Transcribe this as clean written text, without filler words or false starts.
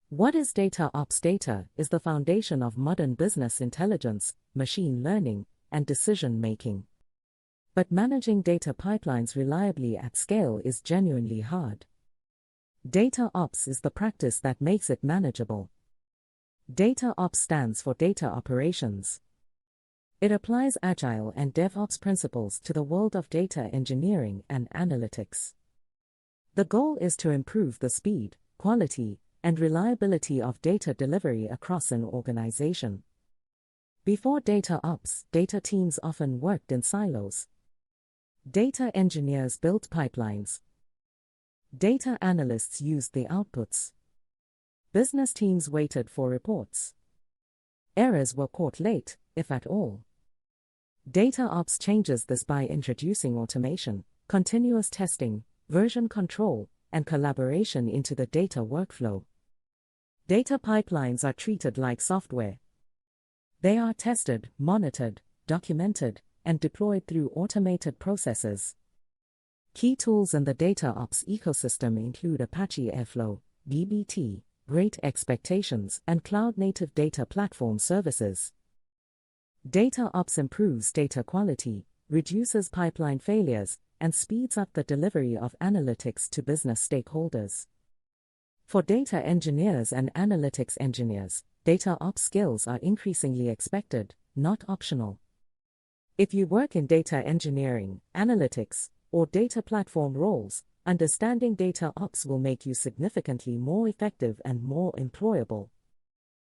What is DataOps? Data is the foundation of modern business intelligence, machine learning, and decision-making. But managing data pipelines reliably at scale is genuinely hard. DataOps is the practice that makes it manageable. DataOps stands for Data Operations. It applies Agile and DevOps principles to the world of data engineering and analytics. The goal is to improve the speed, quality, and reliability of data delivery across an organization. Before DataOps, data teams often worked in silos. Data engineers built pipelines. Data analysts used the outputs. Business teams waited for reports. Errors were caught late, if at all. DataOps changes this by introducing automation, continuous testing, version control, and collaboration into the data workflow. Data pipelines are treated like software. They are tested, monitored, documented, and deployed through automated processes. Key tools in the DataOps ecosystem include Apache Airflow, dbt, Great Expectations, and cloud-native data platform services. DataOps improves data quality, reduces pipeline failures, and speeds up the delivery of analytics to business stakeholders. For data engineers and analytics engineers, DataOps skills are increasingly expected, not optional. If you work in data engineering, analytics, or data platform roles, understanding DataOps will make you significantly more effective and more employable.